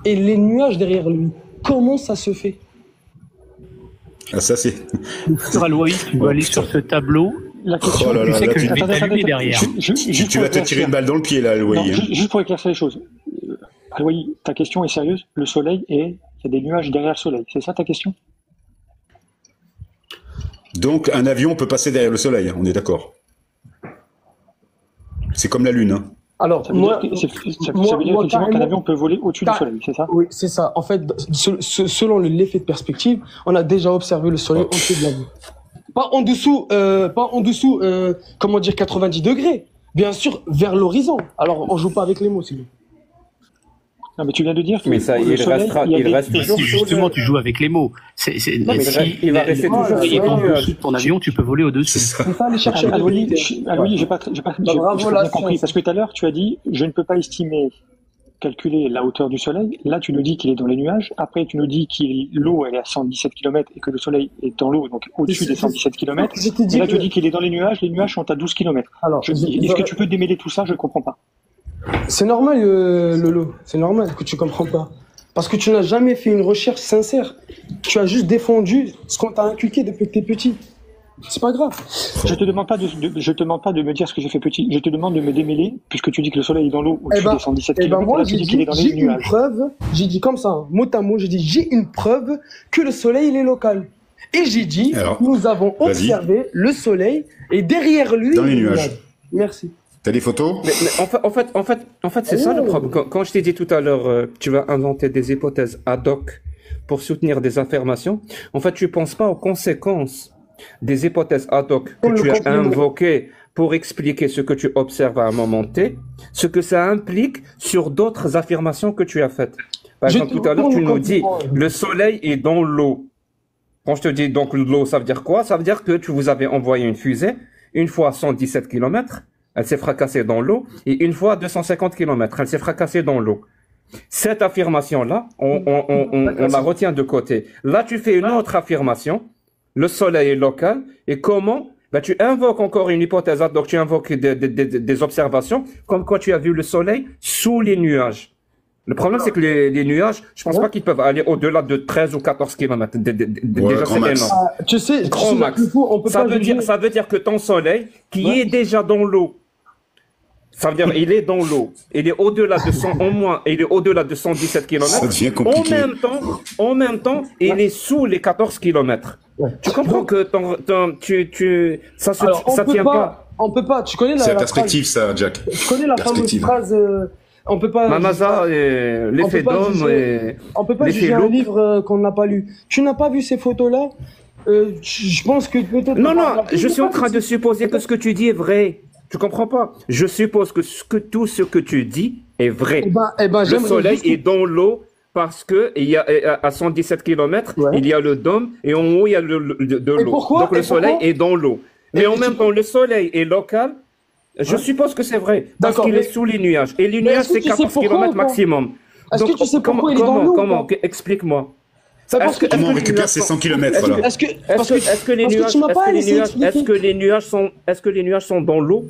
Speaker 1: et les nuages derrière lui. Comment ça se fait?
Speaker 4: Ah, ça, c'est...
Speaker 3: Sur Aloï, tu dois aller sur ce tableau.
Speaker 5: La question,
Speaker 4: Oh là
Speaker 3: Tu
Speaker 4: là,
Speaker 3: sais
Speaker 4: là,
Speaker 3: que
Speaker 4: tu-
Speaker 3: je vais t'allumer derrière.
Speaker 4: tu vas te tirer une balle dans le pied, là,
Speaker 5: Non,
Speaker 4: Aloï.
Speaker 5: juste pour éclaircir les choses. Aloï, ta question est sérieuse. Le soleil il y a des nuages derrière le soleil. C'est ça ta question?
Speaker 4: Donc, un avion peut passer derrière le soleil, hein, on est d'accord. C'est comme la Lune, hein.
Speaker 1: Alors,
Speaker 5: Ça veut dire, ça veut dire effectivement qu'un
Speaker 1: carrément-
Speaker 5: avion peut voler au-dessus du soleil, c'est ça?
Speaker 1: Oui, c'est ça. En fait, selon l'effet de perspective, on a déjà observé le soleil au-dessus de la Lune. Pas en dessous, comment dire, 90 degrés. Bien sûr, vers l'horizon. Alors, on joue pas avec les mots, s'il vous plaît.
Speaker 5: Non, mais tu viens de dire que
Speaker 2: Mais ça,
Speaker 5: le soleil,
Speaker 2: il reste toujours.
Speaker 3: Justement, tu joues avec les mots.
Speaker 2: mais il va rester toujours
Speaker 3: le soleil est
Speaker 2: sur
Speaker 3: en
Speaker 2: le nuage.
Speaker 3: dessous de ton avion, tu peux voler au-dessus.
Speaker 4: C'est ça.
Speaker 1: Il faut aller chercher la
Speaker 5: Aloï,
Speaker 1: vérité.
Speaker 5: j'ai pas
Speaker 1: bravo,
Speaker 5: bien
Speaker 1: la
Speaker 5: compris.
Speaker 1: science.
Speaker 5: Parce que tout à l'heure, tu as dit, je ne peux pas calculer la hauteur du soleil. Là, tu nous dis qu'il est dans les nuages. Après, tu nous dis que l'eau, elle est à 117 km et que le soleil est dans l'eau, donc au-dessus des 117 km.
Speaker 1: Je t'ai dit
Speaker 5: Et là, tu
Speaker 1: que-
Speaker 5: dis qu'il est dans les nuages sont à 12 km.
Speaker 1: Alors,
Speaker 5: Est-ce que tu peux démêler tout ça? Je ne comprends pas.
Speaker 1: c'est normal, Lolo. C'est normal que tu comprends pas. Parce que tu n'as jamais fait une recherche sincère. Tu as juste défendu ce qu'on t'a inculqué depuis que t'es petit. C'est pas grave.
Speaker 5: Je te demande pas je te demande pas de me dire ce que j'ai fait petit. Je te demande de me démêler, puisque tu dis que le soleil est dans l'eau au-dessus des 117
Speaker 1: Eh ben
Speaker 5: km.
Speaker 1: moi,
Speaker 5: Là, tu
Speaker 1: j'ai
Speaker 5: dis qu'il est
Speaker 1: dit,
Speaker 5: dans
Speaker 1: j'ai
Speaker 5: les
Speaker 1: une
Speaker 5: nuages.
Speaker 1: preuve. J'ai dit comme ça, hein, mot à mot, j'ai dit, j'ai une preuve que le soleil, il est local. Et j'ai dit,
Speaker 4: Alors,
Speaker 1: nous avons
Speaker 4: vas-y.
Speaker 1: observé le soleil et derrière lui,
Speaker 4: Dans les nuages.
Speaker 1: Merci.
Speaker 4: T'as des photos?
Speaker 2: Mais en fait, c'est ça le problème. Quand je t'ai dit tout à l'heure, tu vas inventer des hypothèses ad hoc pour soutenir des affirmations. En fait, tu penses pas aux conséquences des hypothèses ad hoc que
Speaker 1: Comme le
Speaker 2: tu as
Speaker 1: compliment.
Speaker 2: invoquées pour expliquer ce que tu observes à un moment T, ce que ça implique sur d'autres affirmations que tu as faites. Par
Speaker 1: Je
Speaker 2: exemple,
Speaker 1: te
Speaker 2: tout à l'heure, tu
Speaker 1: retourne
Speaker 2: nous
Speaker 1: le
Speaker 2: dis,
Speaker 1: compliment.
Speaker 2: le soleil est dans l'eau. Quand je te dis donc l'eau, ça veut dire quoi? Ça veut dire que tu vous avez envoyé une fusée, une fois 117 km, elle s'est fracassée dans l'eau, et une fois 250 km, elle s'est fracassée dans l'eau. Cette affirmation-là, on la retient de côté. Là, tu fais une autre affirmation, le soleil est local, et comment? Ben, tu invoques encore une hypothèse, donc tu invoques des observations, comme quoi tu as vu le soleil sous les nuages. Le problème, c'est que les nuages, je pense pas qu'ils peuvent aller au-delà de 13 ou 14 km. Déjà,
Speaker 4: grand
Speaker 2: c'est
Speaker 4: max.
Speaker 2: énorme.
Speaker 1: Tu sais,
Speaker 2: Grand max.
Speaker 1: on peut
Speaker 2: Ça
Speaker 1: pas
Speaker 2: veut
Speaker 1: juger.
Speaker 2: dire que ton soleil, qui
Speaker 1: Ouais.
Speaker 2: est déjà dans l'eau, ça veut dire il est dans l'eau, il est au-delà de 100, au moins, il est au-delà de 117
Speaker 4: Ça
Speaker 2: km.
Speaker 4: devient compliqué.
Speaker 2: En même temps, il est sous les 14 km.
Speaker 1: Ouais.
Speaker 2: Tu comprends que
Speaker 1: Alors,
Speaker 2: ça tient pas.
Speaker 1: On peut pas. Tu connais
Speaker 4: C'est la
Speaker 1: la
Speaker 4: perspective, ça, Jack.
Speaker 1: phrase, tu connais la fameuse
Speaker 4: Perspective.
Speaker 1: phrase, on peut pas.
Speaker 2: Ma NASA, et l'effet
Speaker 1: peut pas
Speaker 2: d'homme
Speaker 1: juger.
Speaker 2: et
Speaker 1: On peut pas
Speaker 2: l'effet
Speaker 1: juger un
Speaker 2: loup.
Speaker 1: livre qu'on n'a pas lu. Tu n'as pas vu ces photos-là? Je pense que peut-être.
Speaker 2: Non, je suis en train de supposer que ce que tu dis est vrai. Tu comprends pas? Je suppose que tout ce que tu dis est vrai.
Speaker 1: Eh ben,
Speaker 2: Le
Speaker 1: j'aimerais
Speaker 2: soleil
Speaker 1: juste-
Speaker 2: est dans l'eau parce que il y a à 117 km,
Speaker 1: Ouais.
Speaker 2: il y a le dôme et en haut il y a de
Speaker 1: Et
Speaker 2: l'eau.
Speaker 1: pourquoi-
Speaker 2: Donc le
Speaker 1: et
Speaker 2: soleil
Speaker 1: pourquoi-
Speaker 2: est dans l'eau. Mais en même temps, le soleil est local. Je suppose que c'est vrai parce
Speaker 1: D'accord,
Speaker 2: qu'il
Speaker 1: mais-
Speaker 2: est sous les nuages et les
Speaker 1: Mais
Speaker 2: nuages
Speaker 1: est-ce que
Speaker 2: c'est
Speaker 1: tu sais
Speaker 2: 14
Speaker 1: pourquoi
Speaker 2: km
Speaker 1: ou pas
Speaker 2: maximum.
Speaker 1: Est-ce que
Speaker 2: Donc,
Speaker 1: tu sais pourquoi il est dans l'eau ou pas
Speaker 2: Explique-moi.
Speaker 1: C'est parce que.
Speaker 4: Comment on récupère ces 100 km, là?
Speaker 1: Est-ce que. Parce que.
Speaker 2: Est-ce que les
Speaker 1: parce que
Speaker 2: nuages
Speaker 1: tu m'as pas laissé expliquer.
Speaker 2: est-ce que les nuages sont dans l'eau?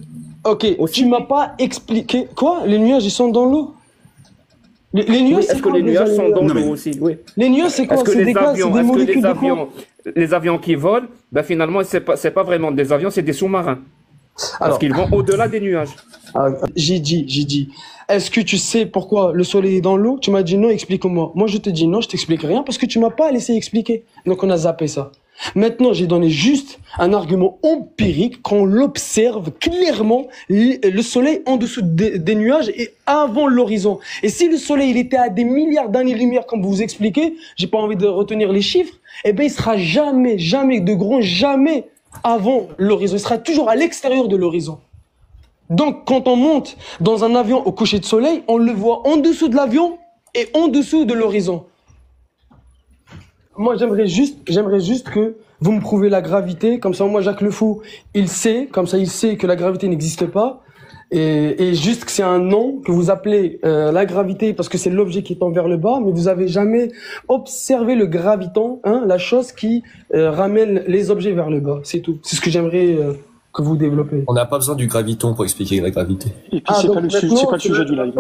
Speaker 1: Ok,
Speaker 2: Aussi.
Speaker 1: tu m'as pas expliqué. Quoi? Les nuages, ils sont dans l'eau? Les nuages,
Speaker 2: Oui,
Speaker 1: c'est
Speaker 2: est-ce que
Speaker 1: quoi,
Speaker 2: les
Speaker 1: déjà,
Speaker 2: nuages sont dans
Speaker 4: Non, mais-
Speaker 2: l'eau aussi? Oui.
Speaker 1: Les nuages, c'est quoi?
Speaker 2: Est-ce que
Speaker 1: C'est des
Speaker 2: les
Speaker 1: gaz, c'est
Speaker 2: avions,
Speaker 1: des
Speaker 2: est-ce que
Speaker 1: molécules de quoi?
Speaker 2: les avions qui volent, ben finalement c'est pas vraiment des avions, c'est des sous-marins. Parce
Speaker 1: Alors,
Speaker 2: qu'ils vont au-delà des nuages.
Speaker 1: j'ai dit. Est-ce que tu sais pourquoi le soleil est dans l'eau? Tu m'as dit non, explique-moi. Moi, je te dis non, je t'explique rien parce que tu m'as pas laissé expliquer. Donc, on a zappé ça. Maintenant, j'ai donné juste un argument empirique quand on l'observe clairement, le soleil en dessous des nuages et avant l'horizon. Et si le soleil il était à des milliards d'années-lumière, comme vous vous expliquez, j'ai pas envie de retenir les chiffres, eh ben il sera jamais avant l'horizon. Il sera toujours à l'extérieur de l'horizon. Donc, quand on monte dans un avion au coucher de soleil, on le voit en dessous de l'avion et en dessous de l'horizon. Moi, j'aimerais juste que vous me prouvez la gravité. Comme ça, moi, Jacques Le Fou, il sait que la gravité n'existe pas. Et juste que c'est un nom que vous appelez la gravité parce que c'est l'objet qui tend vers le bas, mais vous avez jamais observé le graviton, hein, la chose qui ramène les objets vers le bas. C'est tout. C'est ce que j'aimerais que vous développez.
Speaker 6: On n'a pas besoin du graviton pour expliquer la gravité.
Speaker 5: Et puis c'est pas le sujet du live.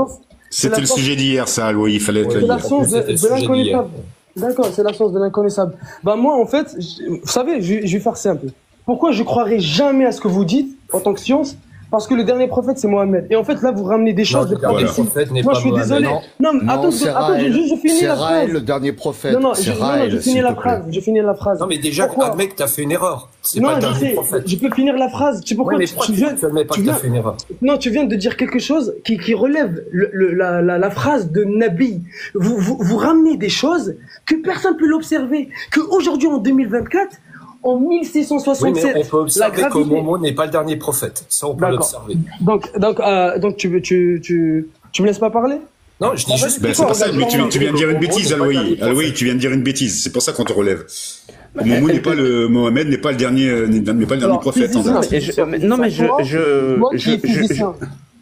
Speaker 4: C'était le sujet d'hier, ça, oui, il fallait être
Speaker 1: C'est la science de l'inconnaissable. D'accord, c'est la science de l'inconnaissable. Bah moi, en fait, vous savez, je vais faire simple. Pourquoi je croirais jamais à ce que vous dites en tant que science? Parce que le dernier prophète, c'est Mohamed. Et en fait, là, vous ramenez des choses.
Speaker 6: Le dernier prophète n'est
Speaker 1: moi,
Speaker 6: pas
Speaker 1: je suis
Speaker 6: Mohamed.
Speaker 1: désolé. Non, mais attends, je finis la phrase.
Speaker 7: C'est le dernier prophète.
Speaker 1: Non, je finis la phrase.
Speaker 6: Non, mais déjà, admets que t'as fait une erreur. C'est
Speaker 1: non,
Speaker 6: pas le dernier prophète.
Speaker 1: Je peux finir la phrase. Tu sais pourquoi?
Speaker 6: Ouais, mais tu admets pas que t'as fait une erreur.
Speaker 1: Non, tu viens de dire quelque chose qui relève la phrase de Nabi. Vous ramenez des choses que personne peut l'observer. Que aujourd'hui, en 2024, en 1667,
Speaker 6: oui, mais on peut observer
Speaker 1: la
Speaker 6: que Momo n'est pas le dernier prophète. Ça, on peut l'observer.
Speaker 1: Donc, tu me laisses pas parler?
Speaker 6: Non, je dis juste.
Speaker 4: Ben, c'est pour ça, mais tu viens de dire une bêtise, Aloï. Aloï, tu viens de dire une bêtise. C'est pour ça qu'on te relève. Momo n'est pas Mohamed n'est pas le dernier, prophète en date.
Speaker 2: Non, mais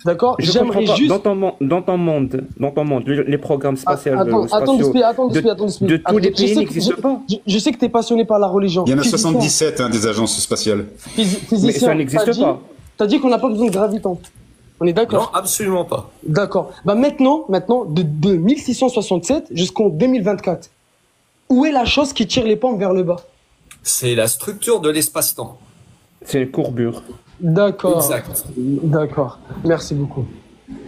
Speaker 1: d'accord, j'aimerais juste
Speaker 2: dans ton monde, les programmes spatiaux
Speaker 1: de
Speaker 2: tous les pays n'existent pas.
Speaker 1: Je sais que tu es passionné par la religion.
Speaker 4: Il y en a 77 des agences spatiales.
Speaker 2: Mais ça n'existe pas.
Speaker 1: T'as dit qu'on n'a pas besoin de graviton. On est d'accord?
Speaker 6: Non, absolument pas.
Speaker 1: D'accord. Bah maintenant, de 1667 jusqu'en 2024, où est la chose qui tire les pentes vers le bas?
Speaker 6: C'est la structure de l'espace-temps.
Speaker 2: C'est les courbures.
Speaker 1: D'accord.
Speaker 6: Exact.
Speaker 1: D'accord. Merci beaucoup.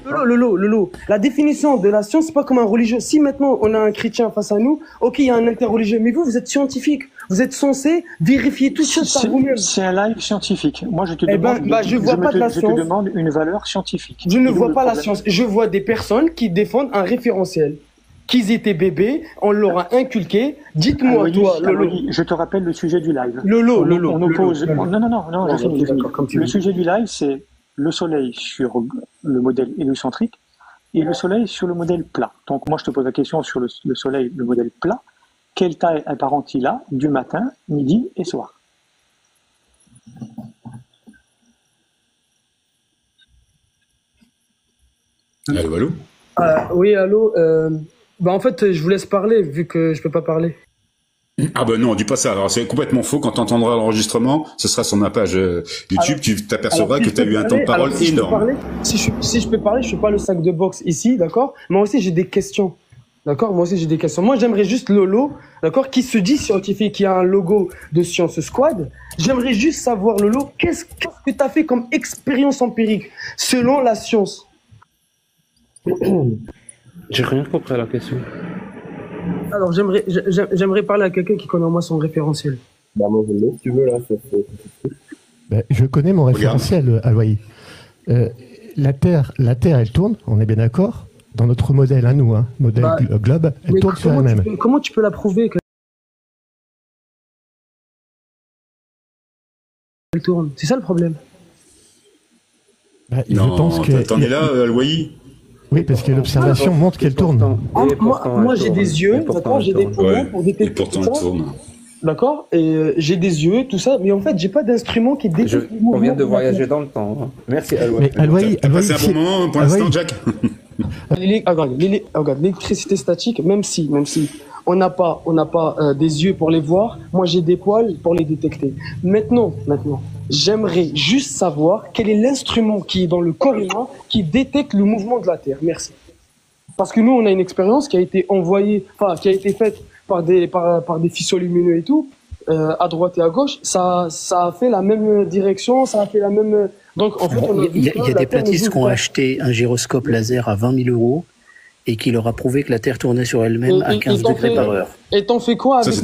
Speaker 1: Lolo, la définition de la science, c'est pas comme un religieux. Si maintenant on a un chrétien face à nous, ok, il y a un interreligieux, mais vous êtes scientifique. Vous êtes censé vérifier tout ça par vous-même.
Speaker 5: C'est un live scientifique. Moi, je te demande,
Speaker 1: je te
Speaker 5: demande une valeur scientifique.
Speaker 1: Je ne vois pas la science. Je vois des personnes qui défendent un référentiel. Qu'ils étaient bébés, on leur a inculqué. Dites-moi, toi, Lolo.
Speaker 5: Je te rappelle le sujet du live.
Speaker 1: Lolo.
Speaker 5: On oppose. Non, je finis. Le sujet du live, c'est le soleil sur le modèle héliocentrique et le soleil sur le modèle plat. Donc, moi, je te pose la question sur le soleil, le modèle plat. Quelle taille apparente il a du matin, midi et soir?
Speaker 4: Allô?
Speaker 1: Oui, allô. En fait, je vous laisse parler vu que je peux pas parler.
Speaker 4: Ah ben non, dis pas ça. Alors c'est complètement faux. Quand tu entendras l'enregistrement, ce sera sur ma page YouTube. Tu t'apercevras que tu as eu un temps de parole énorme.
Speaker 1: Si je peux parler, je suis pas le sac de boxe ici, d'accord? Moi aussi j'ai des questions. D'accord? Moi aussi j'ai des questions. Moi j'aimerais juste Lolo, d'accord, qui se dit scientifique, qui a un logo de Science Squad. J'aimerais juste savoir, Lolo, qu'est-ce que tu as fait comme expérience empirique selon la science?
Speaker 2: J'ai rien compris à la question.
Speaker 1: Alors j'aimerais parler à quelqu'un qui connaît en moi son référentiel.
Speaker 8: Bah moi je l'ai, si tu veux là.
Speaker 9: Je connais mon référentiel, Aloï. La Terre elle tourne, on est bien d'accord. Dans notre modèle à nous, modèle globe, elle tourne sur elle-même.
Speaker 1: Comment tu peux la prouver qu'elle tourne? C'est ça le problème.
Speaker 4: Je pense que t'en es là, Aloï.
Speaker 9: Oui, parce que l'observation montre qu'elle tourne.
Speaker 1: Moi j'ai des yeux, d'accord, j'ai des poumons pour détecter.
Speaker 4: Et pourtant elle tourne.
Speaker 1: D'accord, et j'ai des yeux, tout ça, mais en fait j'ai pas d'instrument qui détecte.
Speaker 2: On vient de voyager dans le temps. Merci Aloï.
Speaker 4: T'as passé un bon moment pour l'instant, Jack?
Speaker 1: Regarde, l'électricité statique, même si on n'a pas des yeux pour les voir, moi j'ai des poils pour les détecter. Maintenant, j'aimerais juste savoir quel est l'instrument qui est dans le corps humain qui détecte le mouvement de la Terre. Merci. Parce que nous, on a une expérience qui a été faite par des faisceaux lumineux et tout, à droite et à gauche. Ça a fait la même direction, ça a fait la même. Donc en fait,
Speaker 3: il y a des platistes qui ont acheté un gyroscope laser à 20 000 € et qui leur a prouvé que la Terre tournait sur elle-même à 15 degrés par heure.
Speaker 1: Et t'en fais quoi avec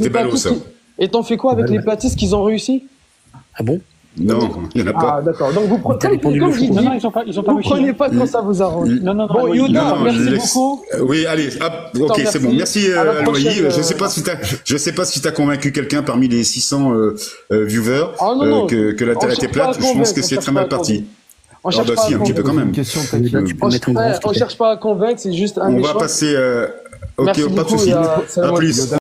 Speaker 1: Et t'en fais quoi avec les platistes qu'ils ont réussi?
Speaker 3: Ah bon?
Speaker 4: Non, il n'y en a pas.
Speaker 1: Ah, d'accord. Donc, vous prenez,
Speaker 3: Ça dépend du
Speaker 1: comme
Speaker 3: lot.
Speaker 1: j'ai dit,
Speaker 5: Non, ils ont pas
Speaker 1: vous
Speaker 5: réussi.
Speaker 1: prenez pas quand ça vous arrange.
Speaker 5: Non, non, non.
Speaker 1: Bon,
Speaker 5: oui,
Speaker 1: Yoda,
Speaker 4: Non,
Speaker 1: merci
Speaker 4: je laisse-
Speaker 1: beaucoup.
Speaker 4: Oui, allez, hop, ok, c'est bon. Merci
Speaker 1: À la
Speaker 4: Aloï.
Speaker 1: prochaine,
Speaker 4: Je sais pas si t'as convaincu quelqu'un parmi les 600 viewers
Speaker 1: Ah, non, non.
Speaker 4: que la
Speaker 1: On
Speaker 4: Terre
Speaker 1: cherche
Speaker 4: était
Speaker 1: pas à
Speaker 4: plate. Je pense
Speaker 1: convaincre,
Speaker 4: que
Speaker 1: on
Speaker 4: c'est
Speaker 1: cherche
Speaker 4: très
Speaker 1: pas
Speaker 4: mal
Speaker 1: à
Speaker 4: parti.
Speaker 1: On
Speaker 4: Ah
Speaker 1: cherche
Speaker 4: bah
Speaker 1: pas
Speaker 4: si,
Speaker 1: à
Speaker 4: un petit peu quand
Speaker 1: convaincre.
Speaker 4: même.
Speaker 3: Une question, t'inquiète, tu peux mettre une grosse
Speaker 1: On cherche pas à convaincre, c'est juste un
Speaker 4: On va
Speaker 1: échange.
Speaker 4: passer. Ok,
Speaker 1: Merci
Speaker 4: pas de
Speaker 1: beaucoup,
Speaker 4: souci.
Speaker 1: Salam
Speaker 4: À plus.
Speaker 1: alaikum.